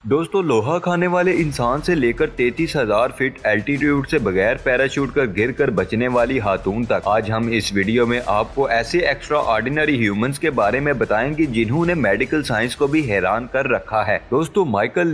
दोस्तों, लोहा खाने वाले इंसान से लेकर 33,000 फीट एल्टीट्यूड से बगैर पैराशूट कर गिर कर बचने वाली खातून तक, आज हम इस वीडियो में आपको ऐसे एक्स्ट्रा ऑर्डिनरी ह्यूमंस के बारे में बताएंगे जिन्होंने मेडिकल साइंस को भी हैरान कर रखा है। दोस्तों, माइकल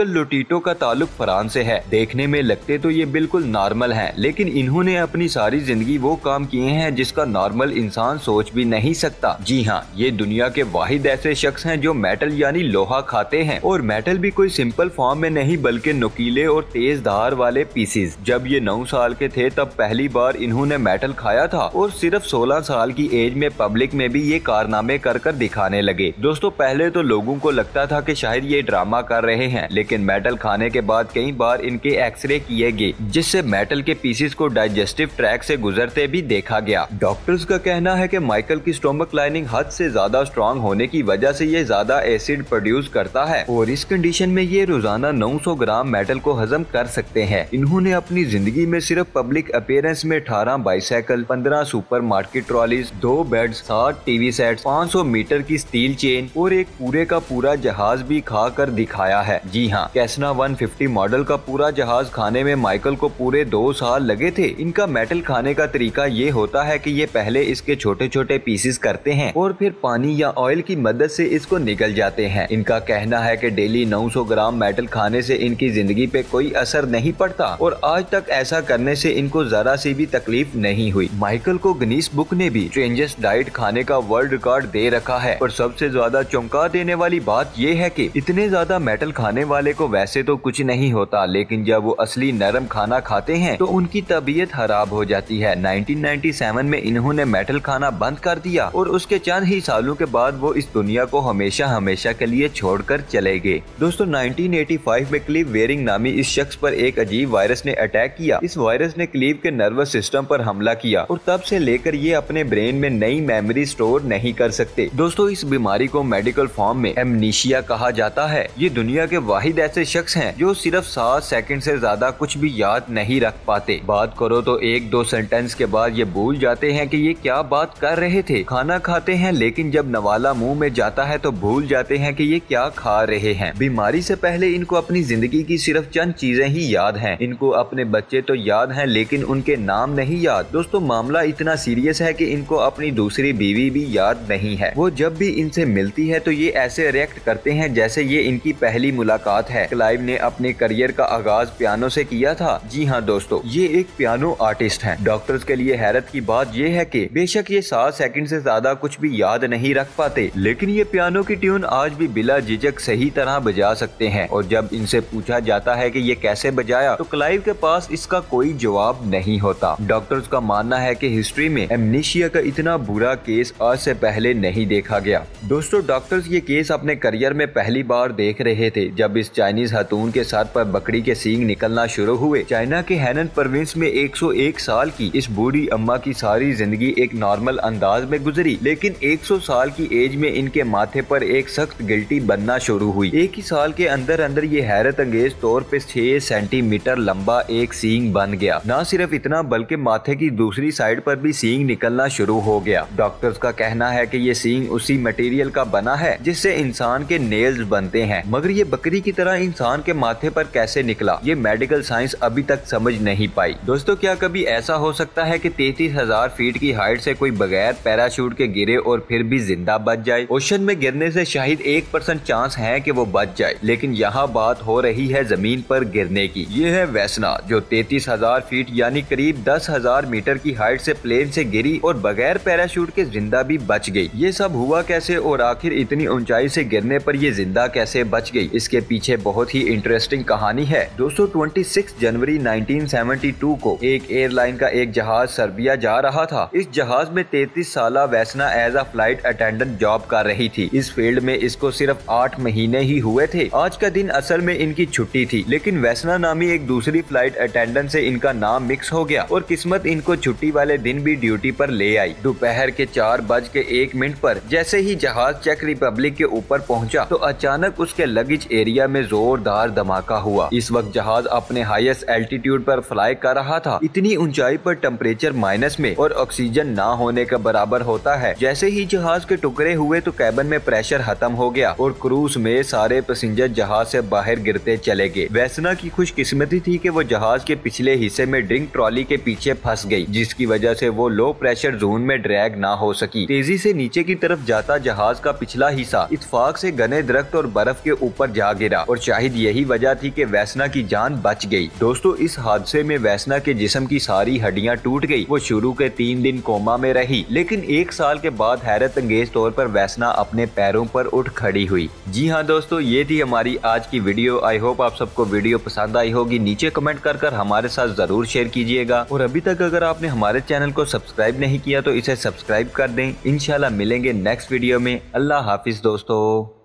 लोटीटो का ताल्लुक फ्रांस से है। देखने में लगते तो ये बिल्कुल नॉर्मल हैं, लेकिन इन्होंने अपनी सारी जिंदगी वो काम किए हैं जिसका नॉर्मल इंसान सोच भी नहीं सकता। जी हाँ, ये दुनिया के वाहिद ऐसे शख्स हैं जो मेटल यानी लोहा खाते हैं, और मेटल भी कोई सिंपल फॉर्म में नहीं बल्कि नुकीले और तेज धार वाले पीसेस। जब ये 9 साल के थे तब पहली बार इन्होंने मेटल खाया था और सिर्फ 16 साल की एज में पब्लिक में भी ये कारनामे कर कर दिखाने लगे। दोस्तों, पहले तो लोगों को लगता था कि शायद ये ड्रामा कर रहे हैं, लेकिन मेटल खाने के बाद कई बार इनके एक्सरे किए गए जिससे मेटल के पीसेस को डाइजेस्टिव ट्रैक से गुजरते भी देखा गया। डॉक्टर्स का कहना है कि माइकल की स्टोमक लाइनिंग हद से ज्यादा स्ट्रॉन्ग होने की वजह से ये ज्यादा एसिड प्रोड्यूस करता है और इस कंडीशन में ये रोजाना 900 ग्राम मेटल को हजम कर सकते हैं। इन्होंने अपनी जिंदगी में सिर्फ पब्लिक अपीयरेंस में 18 bicycle, 15 super market trolleys, 2 beds, 7 TV sets, 500 metre की स्टील चेन और एक पूरे का पूरा जहाज भी खा कर दिखाया है। जी हाँ, कैसना 150 मॉडल का पूरा जहाज खाने में माइकल को पूरे 2 साल लगे थे। इनका मेटल खाने का तरीका ये होता है कि ये पहले इसके छोटे छोटे पीसेस करते हैं और फिर पानी या ऑयल की मदद से इसको निगल जाते हैं। इनका कहना है कि डेली 900 ग्राम मेटल खाने से इनकी जिंदगी पे कोई असर नहीं पड़ता और आज तक ऐसा करने से इनको जरा सी भी तकलीफ नहीं हुई। माइकल को गिनीज बुक ने भी स्ट्रेंजेस्ट डाइट खाने का वर्ल्ड रिकॉर्ड दे रखा है। और सबसे ज्यादा चौंका देने वाली बात ये है कि इतने ज्यादा मेटल खाने वाले को वैसे तो कुछ नहीं होता, लेकिन जब वो असली नरम खाना खाते हैं तो उनकी तबीयत खराब हो जाती है। 1997 में इन्होंने मेटल खाना बंद कर दिया और उसके चंद ही सालों के बाद वो इस दुनिया को हमेशा हमेशा के लिए छोड़कर चले गए। दोस्तों, 1985 में क्लीव वेरिंग नामी इस शख्स पर एक अजीब वायरस ने अटैक किया। इस वायरस ने क्लीव के नर्वस सिस्टम पर हमला किया और तब से लेकर ये अपने ब्रेन में नई मेमोरी स्टोर नहीं कर सकते। दोस्तों, इस बीमारी को मेडिकल फॉर्म में एमनीशिया कहा जाता है। ये दुनिया के वाहिद ऐसे शख्स हैं जो सिर्फ 7 सेकंड से ज्यादा कुछ भी याद नहीं रख पाते। बात करो तो 1-2 सेंटेंस के बाद ये भूल जाते हैं कि ये क्या बात कर रहे थे। खाना खाते हैं, लेकिन जब नवाला मुंह में जाता है तो भूल जाते हैं कि ये क्या खा रहे हैं। बीमारी से पहले इनको अपनी जिंदगी की सिर्फ चंद चीजें ही याद हैं। इनको अपने बच्चे तो याद हैं, लेकिन उनके नाम नहीं याद। दोस्तों, मामला इतना सीरियस है कि इनको अपनी दूसरी बीवी भी याद नहीं है। वो जब भी इनसे मिलती है तो ये ऐसे रिएक्ट करते हैं जैसे ये इनकी पहली मुलाकात है। क्लाइव ने अपने करियर का आगाज पियानो से किया था। जी हाँ दोस्तों, ये एक पियानो आर्टिस्ट हैं। डॉक्टर्स के लिए हैरत की बात ये है कि बेशक ये 7 सेकंड से ज्यादा कुछ भी याद नहीं रख पाते, लेकिन ये पियानो की ट्यून आज भी बिला झिझक सही तरह बजा सकते हैं। और जब इनसे पूछा जाता है कि ये कैसे बजाया तो क्लाइव के पास इसका कोई जवाब नहीं होता। डॉक्टर्स का मानना है कि हिस्ट्री में एमनीशिया का इतना बुरा केस आज से पहले नहीं देखा गया। दोस्तों, डॉक्टर्स ये केस अपने करियर में पहली बार देख रहे थे जब इस चाइनीज खातून के सर पर बकरी के सींग निकलना शुरू हुए। चाइना के हैनन प्रोविंस में 101 साल की इस बूढ़ी अम्मा की सारी जिंदगी एक नॉर्मल अंदाज में गुजरी, लेकिन 100 साल की एज में इनके माथे पर एक सख्त गिल्टी बनना शुरू हुई। एक ही साल के अंदर अंदर ये हैरत अंगेज तौर पे 6 सेंटीमीटर लंबा एक सींग बन गया। ना सिर्फ इतना बल्कि माथे की दूसरी साइड पर भी सींग निकलना शुरू हो गया। डॉक्टर्स का कहना है कि ये सींग उसी मटेरियल का बना है जिससे इंसान के नेल्स बनते हैं, मगर ये बकरी की तरह इंसान के माथे पर कैसे निकला, ये मेडिकल साइंस अभी तक समझ नहीं पाई। दोस्तों, क्या कभी ऐसा हो सकता है कि 33,000 फीट की हाइट से कोई बगैर पैराशूट के गिरे और फिर भी जिंदा बच जाए? ओशन में गिरने से शायद 1% चांस है कि वो बच जाए, लेकिन यहाँ बात हो रही है जमीन पर गिरने की। ये है वेसना, जो 33,000 फीट यानी करीब 10,000 मीटर की हाइट से प्लेन से गिरी और बगैर पैराशूट के जिंदा भी बच गई। ये सब हुआ कैसे और आखिर इतनी ऊंचाई से गिरने पर ये जिंदा कैसे बच गई? इसके पीछे बहुत ही इंटरेस्टिंग कहानी है। दोस्तों, 26 जनवरी 1972 को एक एयरलाइन का एक जहाज सर्बिया जा रहा था। इस जहाज में 33 साला Vesna as a flight attendant job कर रही थी। इस फील्ड में इसको सिर्फ 8 महीने ही हुए थे। आज का दिन असल में इनकी छुट्टी थी, लेकिन वेसना नामी एक दूसरी फ्लाइट अटेंडेंट से इनका नाम मिक्स हो गया और किस्मत इनको छुट्टी वाले दिन भी ड्यूटी पर ले आई। दोपहर के 4:01 पर जैसे ही जहाज चेक रिपब्लिक के ऊपर पहुंचा तो अचानक उसके लगेज एरिया में जोरदार धमाका हुआ। इस वक्त जहाज अपने हाईएस्ट एल्टीट्यूड पर फ्लाई कर रहा था। इतनी ऊंचाई पर टेम्परेचर माइनस में और ऑक्सीजन ना होने के बराबर होता है। जैसे ही जहाज के टुकड़े हुए तो कैबिन में प्रेशर खत्म हो गया और क्रूज में सारे सारे पैसेंजर जहाज से बाहर गिरते चले गए। वैसना की खुशकिस्मती थी कि वो जहाज के पिछले हिस्से में ड्रिंक ट्रॉली के पीछे फंस गई, जिसकी वजह से वो लो प्रेशर जोन में ड्रैग ना हो सकी। तेजी से नीचे की तरफ जाता जहाज का पिछला हिस्सा इत्तेफाक से घने दरख्त और बर्फ के ऊपर जा गिरा और शायद यही वजह थी कि वैसना की जान बच गई। दोस्तों, इस हादसे में वैसना के जिस्म की सारी हड्डियां टूट गई। वो शुरू के 3 दिन कोमा में रही, लेकिन 1 साल के बाद हैरत अंगेज तौर पर वैसना अपने पैरों पर उठ खड़ी हुई। जी हाँ दोस्तों, ये थी हमारी आज की वीडियो। आई होप आप सबको वीडियो पसंद आई होगी। नीचे कमेंट कर हमारे साथ जरूर शेयर कीजिएगा और अभी तक अगर आपने हमारे चैनल को सब्सक्राइब नहीं किया तो इसे सब्सक्राइब कर दें। इंशाल्लाह मिलेंगे नेक्स्ट वीडियो में। अल्लाह हाफिज दोस्तों।